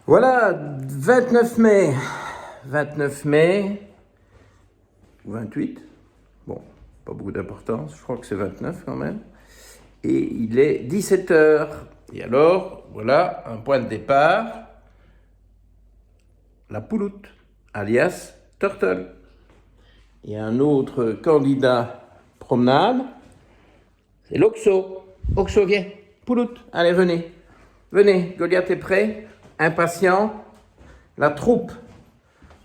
Voilà, 29 mai. 29 mai, ou 28. Bon, pas beaucoup d'importance, je crois que c'est 29 quand même. Et il est 17 h. Et alors, voilà un point de départ. La pouloute, alias Turtle. Et un autre candidat promenade, c'est l'Oxo. Oxo, viens. Pouloute, allez, venez. Venez, Goliath est prêt, impatient. La troupe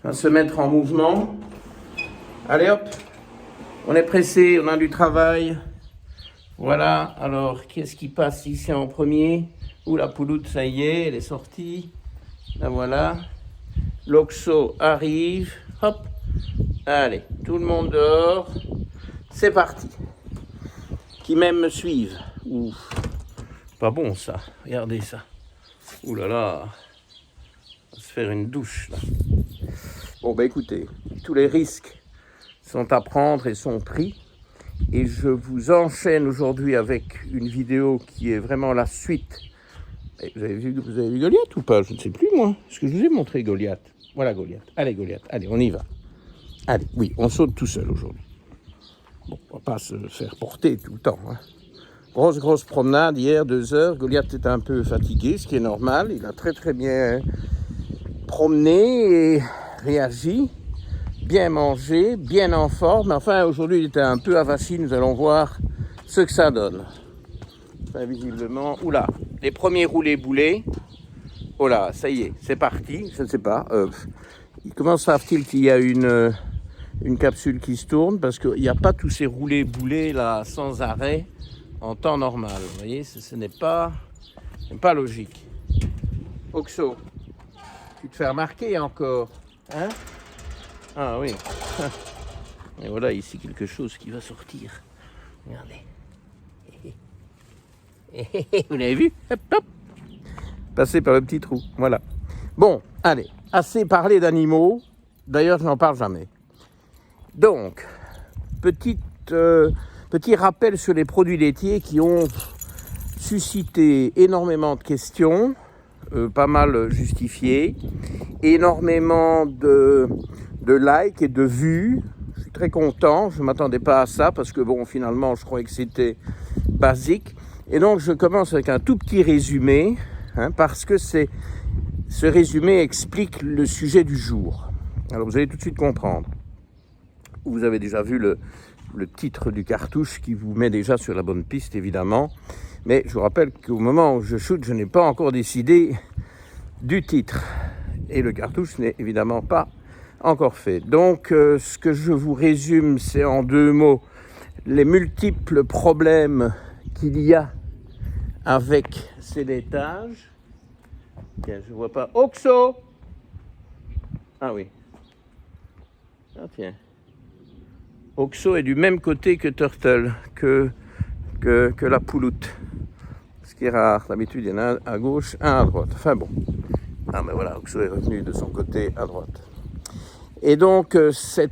va se mettre en mouvement. Allez hop, on est pressé, on a du travail. Voilà, alors qu'est-ce qui passe ici en premier? Ouh, la pouloute, ça y est, elle est sortie. La voilà. L'Oxo arrive. Hop, allez, tout le monde dehors. C'est parti. Qui même me suivent. Ouf, pas bon ça, regardez ça. Ouh là là, on va se faire une douche là. Bon bah écoutez, tous les risques sont à prendre et sont pris. Et je vous enchaîne aujourd'hui avec une vidéo qui est vraiment la suite. Et vous avez vu Goliath ou pas? Je ne sais plus moi. Est-ce que je vous ai montré Goliath? Voilà Goliath. Allez Goliath, allez on y va. Allez, oui, on saute tout seul aujourd'hui. Bon, on va pas se faire porter tout le temps. Hein. Grosse promenade hier, 2 heures. Goliath était un peu fatigué, ce qui est normal. Il a très bien promené et réagi. Bien mangé, bien en forme. Enfin, aujourd'hui, il était un peu avachi. Nous allons voir ce que ça donne. Enfin, visiblement, oula, les premiers roulés-boulés. Oh là, ça y est, c'est parti. Je ne sais pas. Comment savent-ils qu'il y a une capsule qui se tourne? Parce qu'il n'y a pas tous ces roulés-boulés là sans arrêt en temps normal. Vous voyez, ce n'est pas logique. Oxo, tu te fais remarquer encore, hein? Ah oui. Et voilà ici quelque chose qui va sortir. Regardez. Vous l'avez vu? Hop, hop. Passer par le petit trou. Voilà. Bon, allez. Assez parlé d'animaux. D'ailleurs, je n'en parle jamais. Donc, petit rappel sur les produits laitiers qui ont suscité énormément de questions, pas mal justifiées, énormément de likes et de vues. Je suis très content, je ne m'attendais pas à ça parce que bon, finalement, je croyais que c'était basique. Et donc, je commence avec un tout petit résumé, parce que ce résumé explique le sujet du jour. Alors, vous allez tout de suite comprendre. Vous avez déjà vu le titre du cartouche qui vous met déjà sur la bonne piste, évidemment. Mais je vous rappelle qu'au moment où je shoote, je n'ai pas encore décidé du titre. Et le cartouche n'est évidemment pas encore fait. Donc, ce que je vous résume, c'est en 2 mots les multiples problèmes qu'il y a avec ces laitages. Tiens, je ne vois pas. Oxo! Ah oui. Ah tiens. Oxo est du même côté que Turtle, que la pouloute. Ce qui est rare. D'habitude, il y en a un à gauche, un à droite. Enfin bon. Ah mais voilà, Oxo est revenu de son côté à droite. Et donc, ce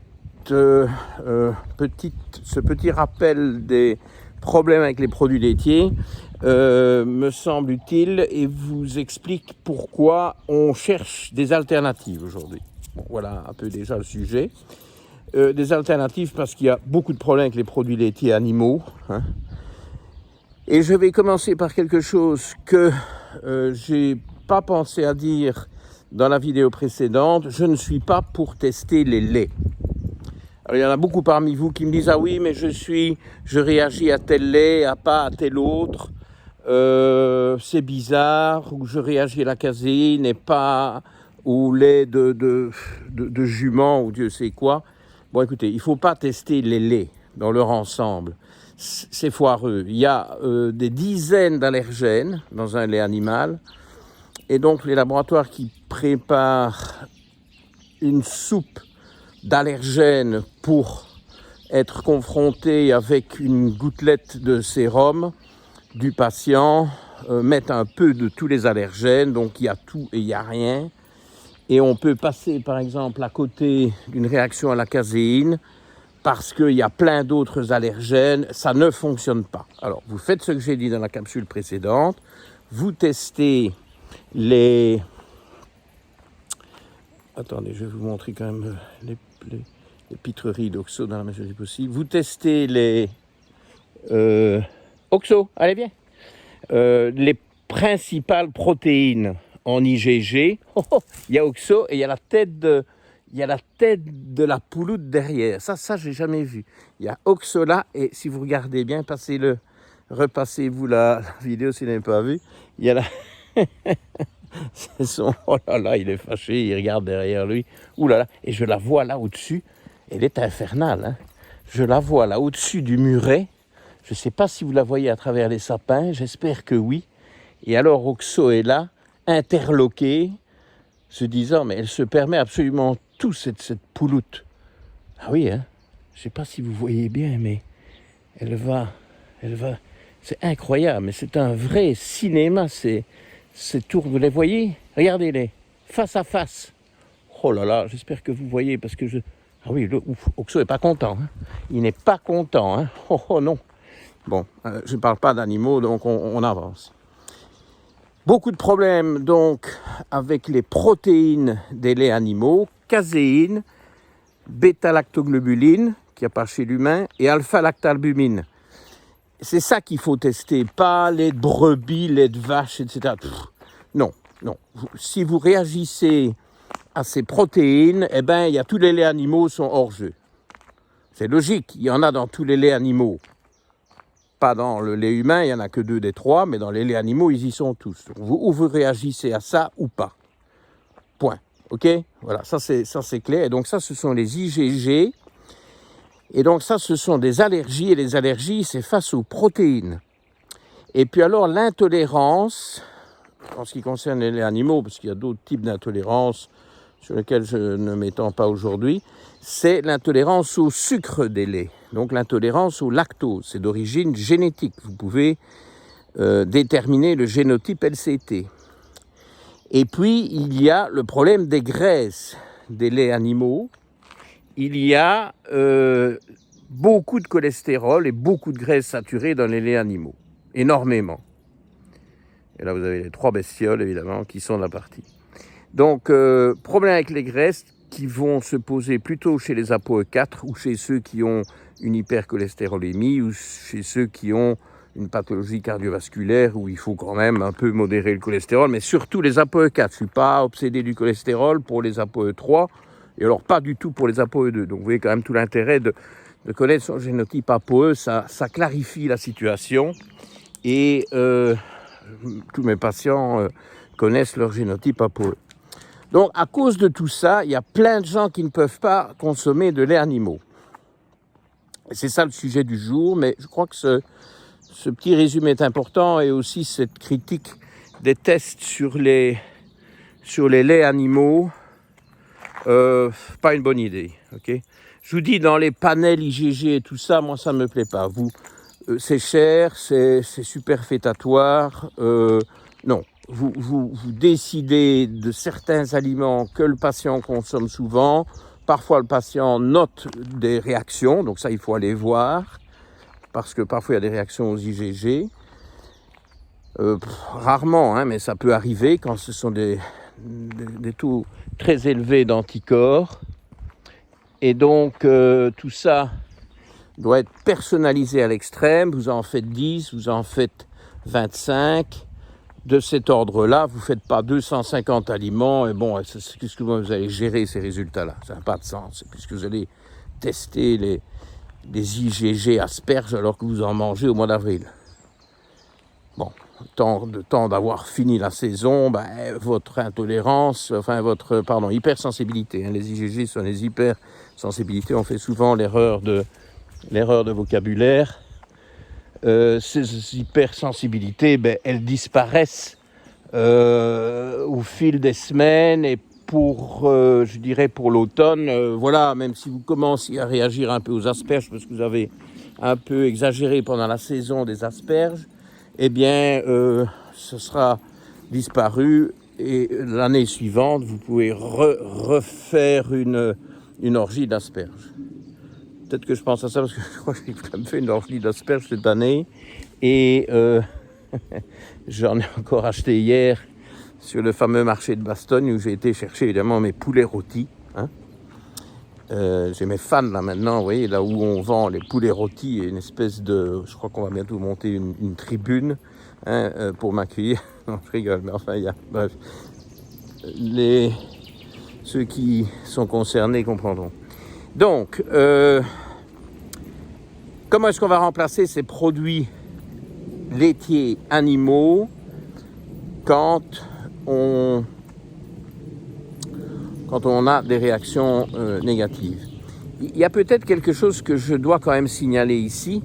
petit rappel des problèmes avec les produits laitiers me semble utile et vous explique pourquoi on cherche des alternatives aujourd'hui. Bon, voilà un peu déjà le sujet. Des alternatives parce qu'il y a beaucoup de problèmes avec les produits laitiers animaux. Et je vais commencer par quelque chose que j'ai pas pensé à dire dans la vidéo précédente. Je ne suis pas pour tester les laits. Alors, il y en a beaucoup parmi vous qui me disent « Ah oui, mais je réagis à tel lait, pas à tel autre. C'est bizarre. » Ou « Je réagis à la caséine et pas au lait de jument ou Dieu sait quoi. » Bon, écoutez, il ne faut pas tester les laits dans leur ensemble. C'est foireux. Il y a des dizaines d'allergènes dans un lait animal. Et donc, les laboratoires qui préparent une soupe d'allergènes pour être confrontés avec une gouttelette de sérum du patient mettent un peu de tous les allergènes. Donc, il y a tout et il n'y a rien. Et on peut passer, par exemple, à côté d'une réaction à la caséine parce qu'il y a plein d'autres allergènes. Ça ne fonctionne pas. Alors, vous faites ce que j'ai dit dans la capsule précédente. Vous testez les attendez, je vais vous montrer quand même les pitreries d'Oxo dans la mesure du possible. Vous testez les... Oxo, allez viens. Les principales protéines en IgG. Il y a Oxo et il y a la tête de la pouloute derrière. Ça j'ai jamais vu. Il y a Oxo là, et si vous regardez bien, repassez-vous la vidéo si vous n'avez pas vu. Il y a la... Oh là là, il est fâché, il regarde derrière lui. Ouh là là, et je la vois là au-dessus. Elle est infernale, hein. Je la vois là au-dessus du muret. Je ne sais pas si vous la voyez à travers les sapins, j'espère que oui. Et alors Oxo est là, interloqué, se disant, mais elle se permet absolument tout, cette pouloute. Ah oui, hein. Je ne sais pas si vous voyez bien, mais elle va... C'est incroyable, mais c'est un vrai cinéma, ces tours, vous les voyez? Regardez-les, face à face. Oh là là, j'espère que vous voyez, parce que je... Ah oui, Oxo n'est pas content, hein. Il n'est pas content, hein. Oh non. Bon, je ne parle pas d'animaux, donc on avance. Beaucoup de problèmes, donc, avec les protéines des laits animaux, caséine, bêta-lactoglobuline, qu'il n'y a pas chez l'humain, et alpha-lactalbumine. C'est ça qu'il faut tester, pas lait de brebis, lait de vache, etc. Non. Si vous réagissez à ces protéines, eh ben, il y a tous les laits animaux sont hors jeu. C'est logique, il y en a dans tous les laits animaux. Pas dans le lait humain, il n'y en a que 2 des 3, mais dans les laits animaux, ils y sont tous. Ou vous réagissez à ça ou pas. Point. OK? Voilà, ça c'est clair. Et donc ça, ce sont les IgG. Et donc ça, ce sont des allergies. Et les allergies, c'est face aux protéines. Et puis alors, l'intolérance, en ce qui concerne les laits animaux, parce qu'il y a d'autres types d'intolérance sur lesquels je ne m'étends pas aujourd'hui, c'est l'intolérance au sucre des laits. Donc l'intolérance au lactose, c'est d'origine génétique. Vous pouvez déterminer le génotype LCT. Et puis, il y a le problème des graisses des laits animaux. Il y a beaucoup de cholestérol et beaucoup de graisses saturées dans les laits animaux. Énormément. Et là, vous avez les 3 bestioles, évidemment, qui sont de la partie. Donc, problème avec les graisses qui vont se poser plutôt chez les ApoE4 ou chez ceux qui ont une hypercholestérolémie ou chez ceux qui ont une pathologie cardiovasculaire où il faut quand même un peu modérer le cholestérol, mais surtout les ApoE4. Je ne suis pas obsédé du cholestérol pour les ApoE3 et alors pas du tout pour les ApoE2. Donc vous voyez quand même tout l'intérêt de connaître son génotype ApoE, ça clarifie la situation et tous mes patients connaissent leur génotype ApoE. Donc, à cause de tout ça, il y a plein de gens qui ne peuvent pas consommer de lait animaux. Et c'est ça le sujet du jour, mais je crois que ce petit résumé est important et aussi cette critique des tests sur les laits animaux, pas une bonne idée. Okay, je vous dis, dans les panels IgG et tout ça, moi, ça ne me plaît pas. C'est cher, c'est superfétatoire, non. Vous décidez de certains aliments que le patient consomme souvent. Parfois, le patient note des réactions, donc ça, il faut aller voir, parce que parfois, il y a des réactions aux IgG. Rarement, hein, mais ça peut arriver quand ce sont des taux très élevés d'anticorps. Et donc, tout ça doit être personnalisé à l'extrême. Vous en faites 10, vous en faites 25. De cet ordre-là, vous ne faites pas 250 aliments, et bon, qu'est-ce que vous allez gérer ces résultats-là? Ça n'a pas de sens, puisque vous allez tester les IgG asperges alors que vous en mangez au mois d'avril. Bon, temps d'avoir fini la saison, votre intolérance, hypersensibilité, hein, les IgG sont les hypersensibilités, on fait souvent l'erreur de vocabulaire. Ces hypersensibilités, elles disparaissent au fil des semaines et pour l'automne, voilà, même si vous commencez à réagir un peu aux asperges parce que vous avez un peu exagéré pendant la saison des asperges, eh bien, ce sera disparu et l'année suivante, vous pouvez refaire une orgie d'asperges. Peut-être que je pense à ça parce que je crois que j'ai quand même fait une orgie d'asperges cette année et j'en ai encore acheté hier sur le fameux marché de Bastogne où j'ai été chercher évidemment mes poulets rôtis. Hein. J'ai mes fans là maintenant, vous voyez, là où on vend les poulets rôtis, une espèce de... Je crois qu'on va bientôt monter une tribune pour m'accueillir. Non, je rigole, mais enfin, il y a... Bref. Ceux qui sont concernés comprendront. Donc, comment est-ce qu'on va remplacer ces produits laitiers animaux quand on a des réactions négatives? Il y a peut-être quelque chose que je dois quand même signaler ici,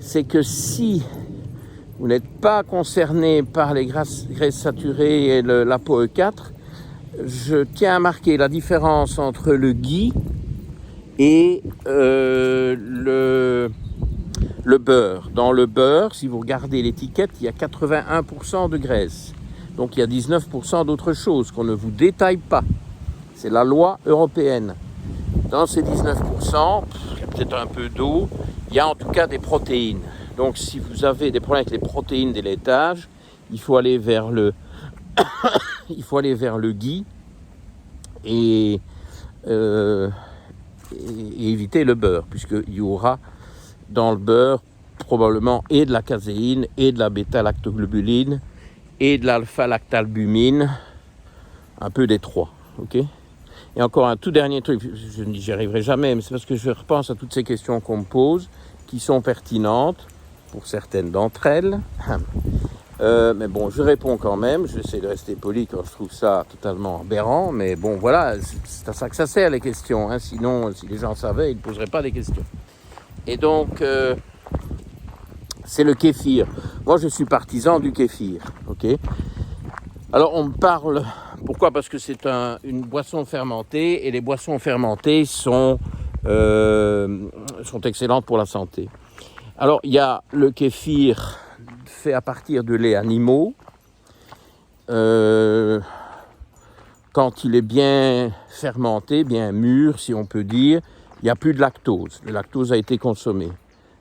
c'est que si vous n'êtes pas concerné par les graisses saturées et l'ApoE4, je tiens à marquer la différence entre le ghee et le beurre. Dans le beurre, si vous regardez l'étiquette, il y a 81% de graisse. Donc il y a 19% d'autres choses qu'on ne vous détaille pas. C'est la loi européenne. Dans ces 19%, il y a peut-être un peu d'eau, il y a en tout cas des protéines. Donc si vous avez des problèmes avec les protéines des laitages, il faut aller vers le ghee et éviter le beurre, puisqu'il y aura dans le beurre probablement et de la caséine, et de la bêta-lactoglobuline, et de l'alpha-lactalbumine, un peu des trois, ok? Et encore un tout dernier truc, je ne n'y arriverai jamais, mais c'est parce que je repense à toutes ces questions qu'on me pose, qui sont pertinentes, pour certaines d'entre elles. Mais bon, je réponds quand même, j'essaie de rester poli quand je trouve ça totalement aberrant, mais bon, voilà, c'est à ça que ça sert les questions, hein. Sinon, si les gens savaient, ils ne poseraient pas des questions. Et donc, c'est le kéfir. Moi, je suis partisan du kéfir, ok? Alors, on me parle... Pourquoi? Parce que c'est une boisson fermentée, et les boissons fermentées sont excellentes pour la santé. Alors, il y a le kéfir fait à partir de laits animaux. Quand il est bien fermenté, bien mûr, si on peut dire, il n'y a plus de lactose. Le lactose a été consommé.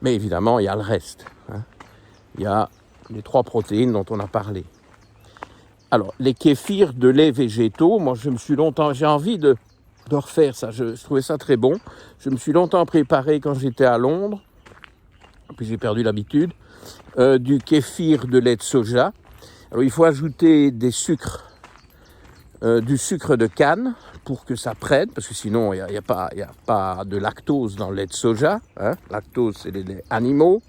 Mais évidemment, il y a le reste. Hein. Il y a les 3 protéines dont on a parlé. Alors, les kéfirs de lait végétaux, moi j'ai envie de refaire ça, je trouvais ça très bon. Je me suis longtemps préparé quand j'étais à Londres, puis j'ai perdu l'habitude, du kéfir de lait de soja. Alors, il faut ajouter du sucre de canne pour que ça prenne, parce que sinon, il n'y a pas de lactose dans le lait de soja. Hein. Lactose, c'est les laits animaux.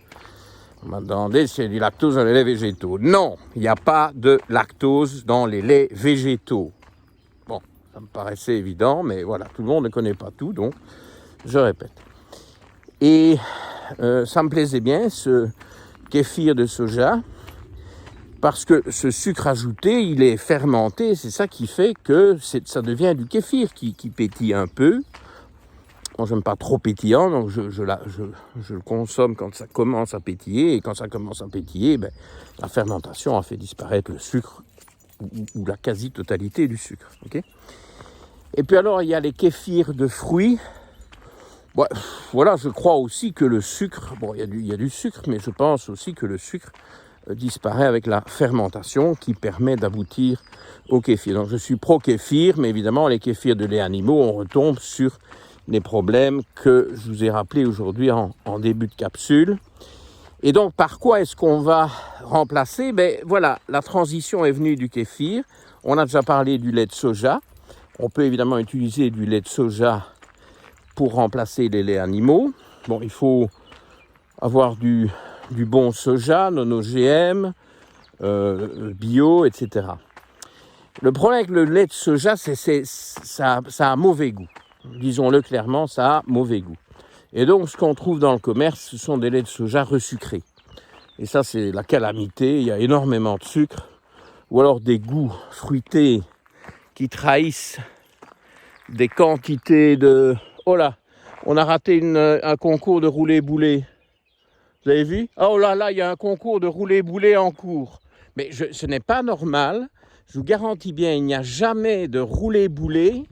On m'a demandé s'il y a du lactose dans les laits végétaux. Non, il n'y a pas de lactose dans les laits végétaux. Bon, ça me paraissait évident, mais voilà, tout le monde ne connaît pas tout, donc je répète. Et ça me plaisait bien, ce kéfir de soja, parce que ce sucre ajouté, il est fermenté, c'est ça qui fait que ça devient du kéfir qui pétille un peu. Moi, je n'aime pas trop pétillant, donc je le consomme quand ça commence à pétiller. Et quand ça commence à pétiller, la fermentation a fait disparaître le sucre, ou la quasi-totalité du sucre. Okay. Et puis alors, il y a les kéfirs de fruits. Ouais, voilà, je crois aussi que le sucre, bon, il y a du sucre, mais je pense aussi que le sucre disparaît avec la fermentation qui permet d'aboutir au kéfir. Donc, je suis pro-kéfir, mais évidemment, les kéfirs de lait animaux, on retombe sur les problèmes que je vous ai rappelés aujourd'hui en début de capsule. Et donc, par quoi est-ce qu'on va remplacer? Voilà, la transition est venue du kéfir. On a déjà parlé du lait de soja. On peut évidemment utiliser du lait de soja pour remplacer les laits animaux. Bon, il faut avoir du bon soja, non OGM, bio, etc. Le problème avec le lait de soja, ça a mauvais goût. Disons-le clairement, ça a mauvais goût. Et donc, ce qu'on trouve dans le commerce, ce sont des laits de soja resucrés. Et ça, c'est la calamité. Il y a énormément de sucre. Ou alors des goûts fruités qui trahissent des quantités de... Oh là, on a raté un concours de roulé-boulé. Vous avez vu? Oh là, il y a un concours de roulé-boulé en cours. Mais ce n'est pas normal. Je vous garantis bien, il n'y a jamais de roulé-boulé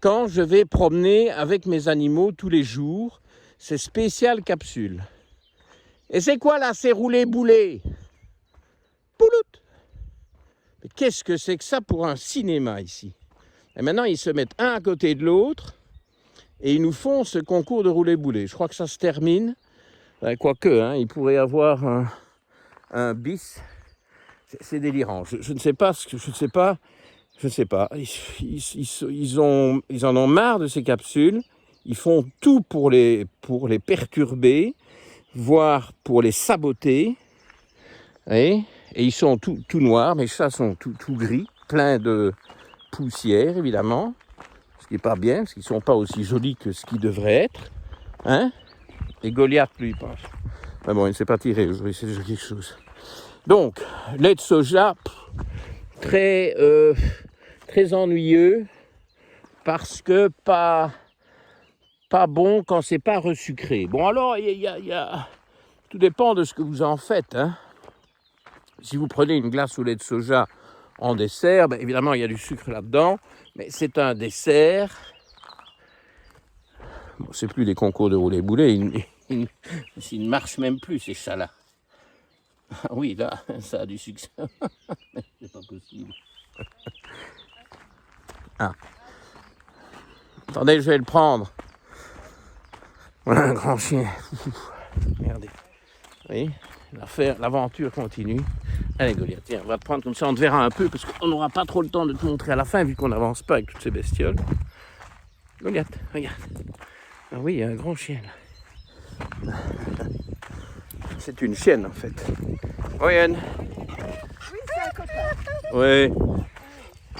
quand je vais promener avec mes animaux tous les jours. C'est spécial capsule. Et c'est quoi là, ces roulés-boulés? Poulout! Qu'est-ce que c'est que ça pour un cinéma ici? Et maintenant, ils se mettent un à côté de l'autre et ils nous font ce concours de roulé-boulé. Je crois que ça se termine. Quoique, hein, il pourrait y avoir un bis. C'est délirant. Je ne sais pas ce que je ne sais pas. Je ne sais pas. Ils en ont marre de ces capsules. Ils font tout pour les perturber, voire pour les saboter. Et ils sont tout noirs, mes chats sont tout gris, plein de poussière, évidemment. Ce qui n'est pas bien, parce qu'ils ne sont pas aussi jolis que ce qu'ils devraient être. Hein? Et Goliath, lui, il pense. Mais bon, il ne s'est pas tiré, je vais essayer de jouer quelque chose. Donc, lait de soja, très ennuyeux, parce que pas bon quand c'est pas resucré. Bon, alors, tout dépend de ce que vous en faites. Hein. Si vous prenez une glace au lait de soja en dessert, ben, évidemment, il y a du sucre là-dedans, mais c'est un dessert. Bon, c'est plus des concours de roulé-boulé, ils ne marchent même plus, ces chats-là. Ah oui, là, ça a du succès. C'est pas possible. Ah. Attendez, je vais le prendre. Voilà un grand chien. Regardez. Vous voyez, l'aventure continue. Allez, Goliath, tiens, on va te prendre comme ça, on te verra un peu, parce qu'on n'aura pas trop le temps de te montrer à la fin, vu qu'on n'avance pas avec toutes ces bestioles. Goliath, regarde. Ah oui, il y a un grand chien, là. C'est une chienne, en fait. Oui, Anne. Oui, c'est un copain. Oui.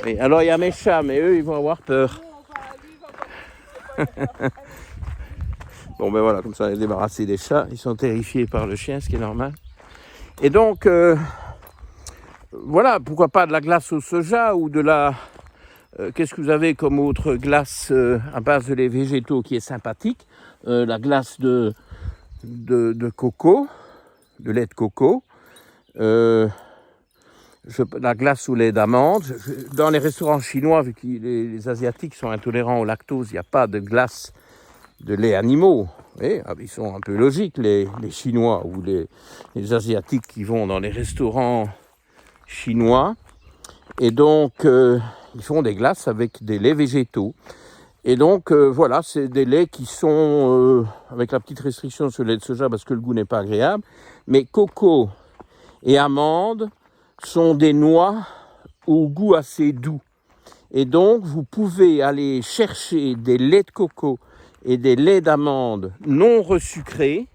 Oui. Alors, il y a mes chats, mais eux, ils vont avoir peur. Bon, ben voilà, comme ça, on est débarrassé des chats. Ils sont terrifiés par le chien, ce qui est normal. Et donc, voilà, pourquoi pas de la glace au soja ou de la... qu'est-ce que vous avez comme autre glace à base de lait végétaux qui est sympathique? La glace de coco, de lait de coco. La glace au lait d'amande. Dans les restaurants chinois, vu que les Asiatiques sont intolérants au lactose, il n'y a pas de glace de lait animaux. Et, ils sont un peu logiques, les Chinois ou les Asiatiques qui vont dans les restaurants chinois. Et donc, ils font des glaces avec des laits végétaux. Et donc, voilà, c'est des laits qui sont, avec la petite restriction sur le lait de soja parce que le goût n'est pas agréable. Mais coco et amande sont des noix au goût assez doux. Et donc, vous pouvez aller chercher des laits de coco et des laits d'amande non resucrés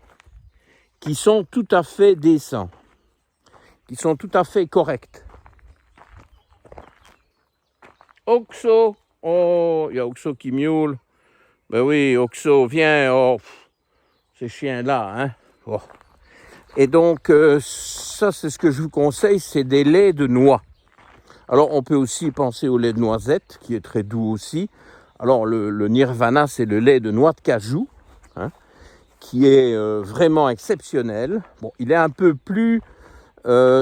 qui sont tout à fait décents, qui sont tout à fait corrects. Oxo, oh, il y a Oxo qui miaule. Ben oui, Oxo, viens, oh, ces chiens-là, hein. Oh. Et donc, ça, c'est ce que je vous conseille, c'est des laits de noix. Alors, on peut aussi penser au lait de noisette, qui est très doux aussi. Alors, le Nirvana, c'est le lait de noix de cajou, hein, qui est vraiment exceptionnel. Bon, il est un peu plus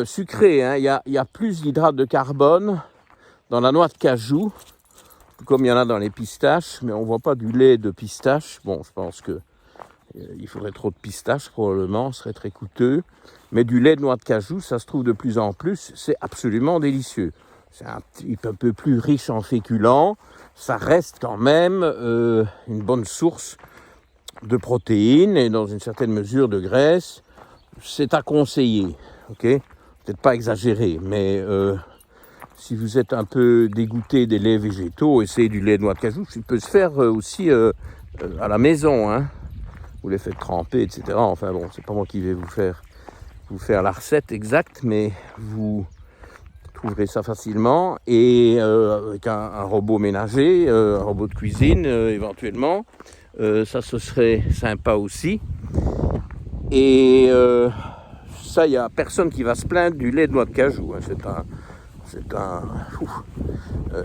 sucré, hein. Il y a plus d'hydrates de carbone dans la noix de cajou, comme il y en a dans les pistaches, mais on ne voit pas du lait de pistache. Bon, je pense que il faudrait trop de pistaches, probablement, ce serait très coûteux. Mais du lait de noix de cajou, ça se trouve de plus en plus, c'est absolument délicieux. C'est un peu plus riche en féculents, ça reste quand même une bonne source de protéines et dans une certaine mesure de graisse. C'est à conseiller, ok? Peut-être pas exagéré, mais si vous êtes un peu dégoûté des laits végétaux, essayez du lait de noix de cajou. Il peut se faire aussi à la maison, hein. Vous les faites tremper, etc. Enfin bon, c'est pas moi qui vais vous faire la recette exacte, mais vous trouverez ça facilement. Et avec un robot ménager, un robot de cuisine éventuellement, ça ce serait sympa aussi. Et ça, il n'y a personne qui va se plaindre du lait de noix de cajou, hein.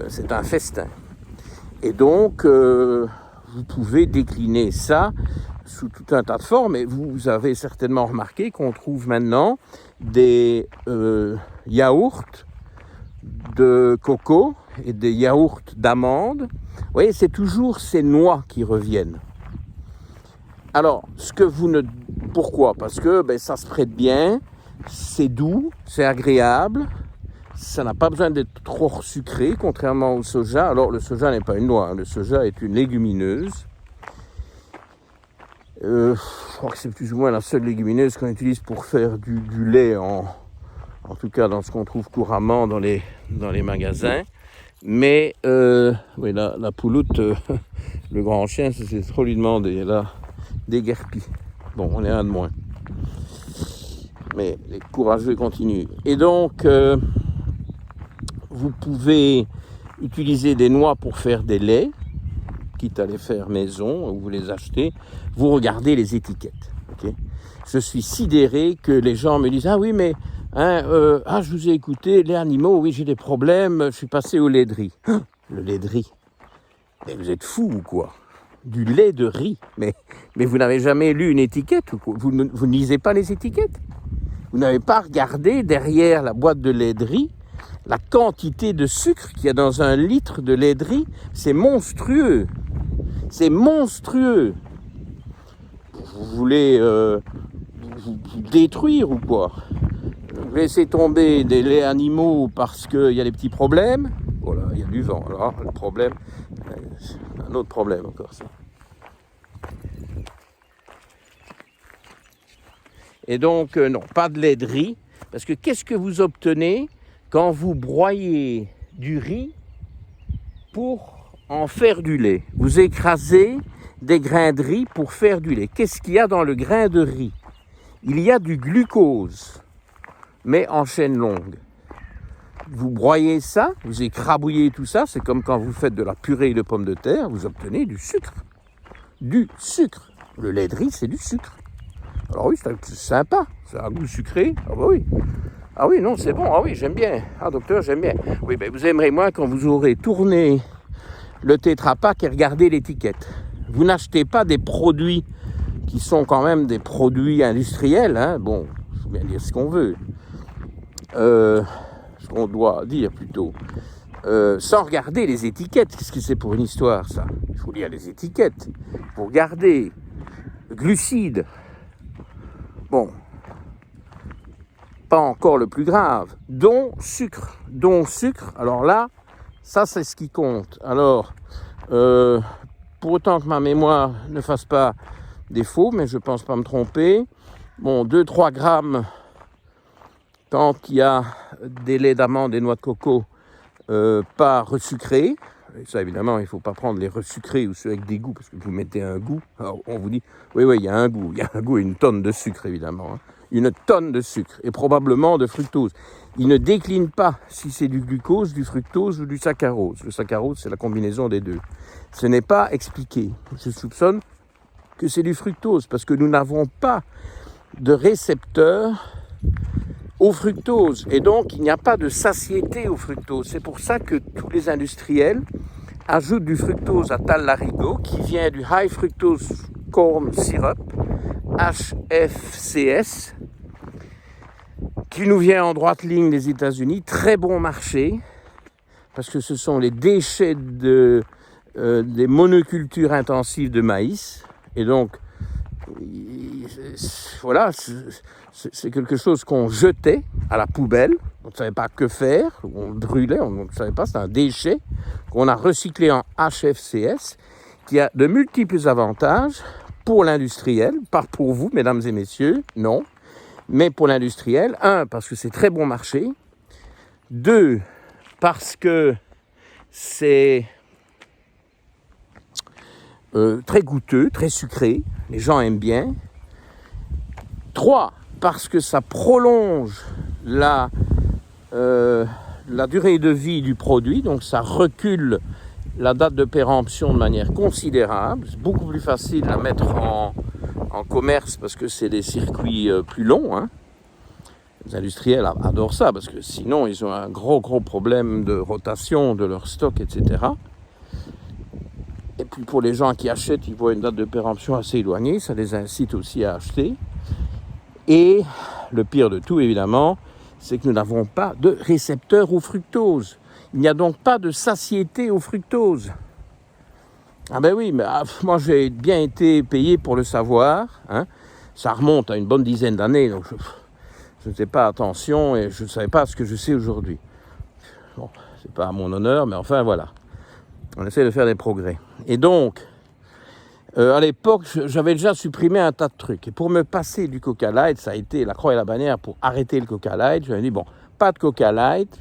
C'est un festin. Et donc, vous pouvez décliner ça sous tout un tas de formes. Et vous avez certainement remarqué qu'on trouve maintenant des yaourts de coco et des yaourts d'amande. Vous voyez, c'est toujours ces noix qui reviennent. Alors, pourquoi? Parce que ça se prête bien, c'est doux, c'est agréable. ça n'a pas besoin d'être trop sucré, contrairement au soja. Alors, le soja n'est pas une noix, hein. Le soja est une légumineuse. Je crois que c'est plus ou moins la seule légumineuse qu'on utilise pour faire du lait, en tout cas dans ce qu'on trouve couramment dans les magasins. Mais, oui, la pouloute, le grand chien, c'est trop lui demander. Elle a déguerpi. Bon, on est un de moins. Mais les courageux continuent. Et donc, vous pouvez utiliser des noix pour faire des laits, quitte à les faire maison, ou vous les achetez. Vous regardez les étiquettes. Okay, je suis sidéré que les gens me disent « Ah oui, mais je vous ai écouté, les animaux, oui, j'ai des problèmes, je suis passé au lait de riz. » Le lait de riz. Mais vous êtes fou ou quoi? Du lait de riz. Mais vous n'avez jamais lu une étiquette ou quoi? Vous ne lisez pas les étiquettes? Vous n'avez pas regardé derrière la boîte de lait de riz la quantité de sucre qu'il y a dans un litre de lait de riz? C'est monstrueux. C'est monstrueux. Vous voulez vous détruire ou quoi? Vous laissez tomber des laits animaux parce qu'il y a des petits problèmes. Voilà, il y a du vent. Alors, le problème, c'est un autre problème encore, ça. Et donc, non, pas de lait de riz. Parce que qu'est-ce que vous obtenez quand vous broyez du riz pour en faire du lait? Vous écrasez des grains de riz pour faire du lait. Qu'est-ce qu'il y a dans le grain de riz? Il y a du glucose, mais en chaîne longue. Vous broyez ça, vous écrabouillez tout ça, c'est comme quand vous faites de la purée de pommes de terre, vous obtenez du sucre. Du sucre. Le lait de riz, c'est du sucre. Alors oui, c'est sympa, c'est un goût sucré. Ah bah oui. Ah oui, non, c'est bon. Ah oui, j'aime bien. Ah docteur, j'aime bien. Oui, ben vous aimerez moins quand vous aurez tourné le Tetra Pak et regardé l'étiquette. Vous n'achetez pas des produits qui sont quand même des produits industriels. Hein. Bon, il faut bien dire ce qu'on veut. Ce qu'on doit dire plutôt. Sans regarder les étiquettes. Qu'est-ce que c'est pour une histoire, ça? Il faut lire les étiquettes. Vous regardez. Glucides. Bon. Pas encore le plus grave. Dont sucre. Alors là, ça c'est ce qui compte. Alors, pour autant que ma mémoire ne fasse pas défaut, mais je ne pense pas me tromper, bon, 2-3 grammes quand il y a des laits d'amande et noix de coco pas resucrés. Et ça, évidemment, il ne faut pas prendre les resucrés ou ceux avec des goûts, parce que vous mettez un goût. Alors, on vous dit, oui, il y a un goût. Il y a un goût et une tonne de sucre, évidemment. Hein. Une tonne de sucre, et probablement de fructose. Il ne décline pas si c'est du glucose, du fructose ou du saccharose. Le saccharose, c'est la combinaison des deux. Ce n'est pas expliqué. Je soupçonne que c'est du fructose, parce que nous n'avons pas de récepteurs au fructose. Et donc, il n'y a pas de satiété au fructose. C'est pour ça que tous les industriels ajoutent du fructose à Tal-Larigot, qui vient du High Fructose Corn Syrup, HFCS, qui nous vient en droite ligne des États-Unis. Très bon marché, parce que ce sont les déchets des monocultures intensives de maïs. Et donc, voilà, c'est quelque chose qu'on jetait à la poubelle. On ne savait pas que faire, on le brûlait, on ne savait pas, c'est un déchet qu'on a recyclé en HFCS, qui a de multiples avantages pour l'industriel, pas pour vous, mesdames et messieurs, non, mais pour l'industriel. 1, parce que c'est très bon marché. 2, parce que c'est très goûteux, très sucré, les gens aiment bien. 3, parce que ça prolonge la durée de vie du produit, donc ça recule la date de péremption de manière considérable. C'est beaucoup plus facile à mettre en commerce parce que c'est des circuits plus longs. Hein. Les industriels adorent ça parce que sinon ils ont un gros problème de rotation de leur stock, etc. Et puis pour les gens qui achètent, ils voient une date de péremption assez éloignée, ça les incite aussi à acheter. Et le pire de tout, évidemment, c'est que nous n'avons pas de récepteur au fructose. Il n'y a donc pas de satiété au fructose. Ah ben oui, mais moi j'ai bien été payé pour le savoir. Hein. Ça remonte à une bonne dizaine d'années, donc je ne faisais pas attention et je ne savais pas ce que je sais aujourd'hui. Bon, c'est pas à mon honneur, mais enfin voilà. On essaie de faire des progrès. Et donc, à l'époque, j'avais déjà supprimé un tas de trucs. Et pour me passer du Coca Light, ça a été la croix et la bannière pour arrêter le Coca Light. J'avais dit, bon, pas de Coca Light.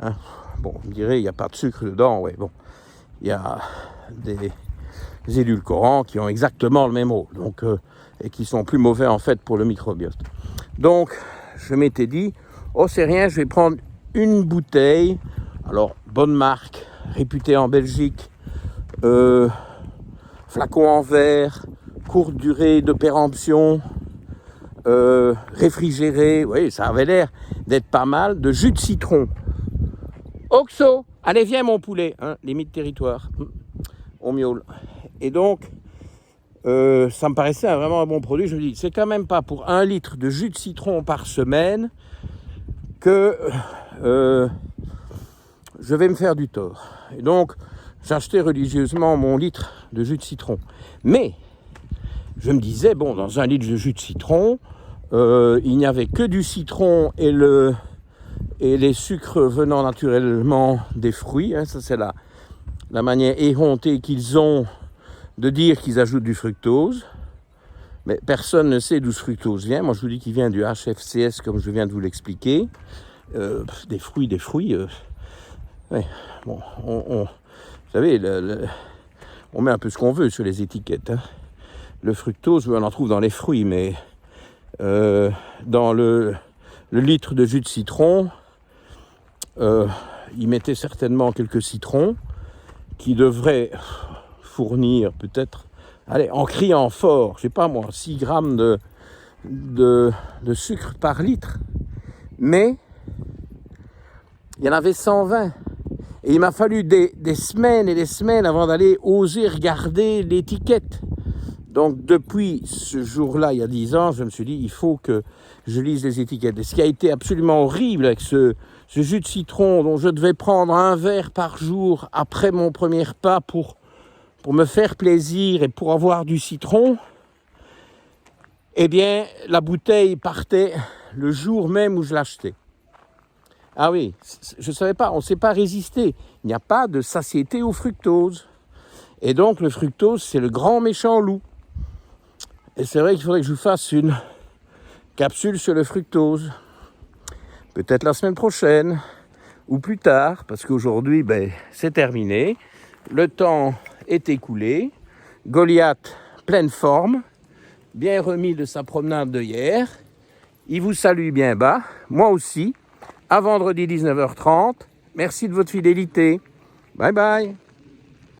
Hein, bon, on dirait, il n'y a pas de sucre dedans. Ouais, bon, il y a des édulcorants qui ont exactement le même rôle. Donc, et qui sont plus mauvais en fait pour le microbiote. Donc, je m'étais dit, oh, c'est rien, je vais prendre une bouteille. Alors, bonne marque, réputée en Belgique, flacon en verre, courte durée de péremption, réfrigéré, oui, ça avait l'air d'être pas mal, de jus de citron. Oxo, allez viens mon poulet, hein, limite territoire, on miaule. Et donc, ça me paraissait vraiment un bon produit. Je me dis, c'est quand même pas pour 1 litre de jus de citron par semaine que je vais me faire du tort. Et donc, j'achetais religieusement mon litre de jus de citron. Mais, je me disais, bon, dans 1 litre de jus de citron, il n'y avait que du citron et les sucres venant naturellement des fruits. Hein, ça, c'est la manière éhontée qu'ils ont de dire qu'ils ajoutent du fructose. Mais personne ne sait d'où ce fructose vient. Moi, je vous dis qu'il vient du HFCS, comme je viens de vous l'expliquer. Des fruits. Ouais, bon, vous savez, on met un peu ce qu'on veut sur les étiquettes. Hein. Le fructose, on en trouve dans les fruits, mais dans le litre de jus de citron, il mettait certainement quelques citrons qui devraient fournir peut-être, allez, en criant fort, je sais pas moi, 6 grammes de sucre par litre. Mais il y en avait 120. Et il m'a fallu des semaines et des semaines avant d'aller oser regarder l'étiquette. Donc depuis ce jour-là, il y a 10 ans, je me suis dit, il faut que je lise les étiquettes. Et ce qui a été absolument horrible avec ce jus de citron dont je devais prendre 1 verre par jour après mon premier repas pour me faire plaisir et pour avoir du citron, eh bien, la bouteille partait le jour même où je l'achetais. Ah oui, je ne savais pas, on ne sait pas résister. Il n'y a pas de satiété au fructose. Et donc, le fructose, c'est le grand méchant loup. Et c'est vrai qu'il faudrait que je vous fasse une capsule sur le fructose. Peut-être la semaine prochaine ou plus tard, parce qu'aujourd'hui, c'est terminé. Le temps est écoulé. Goliath, pleine forme, bien remis de sa promenade de hier. Il vous salue bien bas, moi aussi. À vendredi 19h30. Merci de votre fidélité. Bye bye.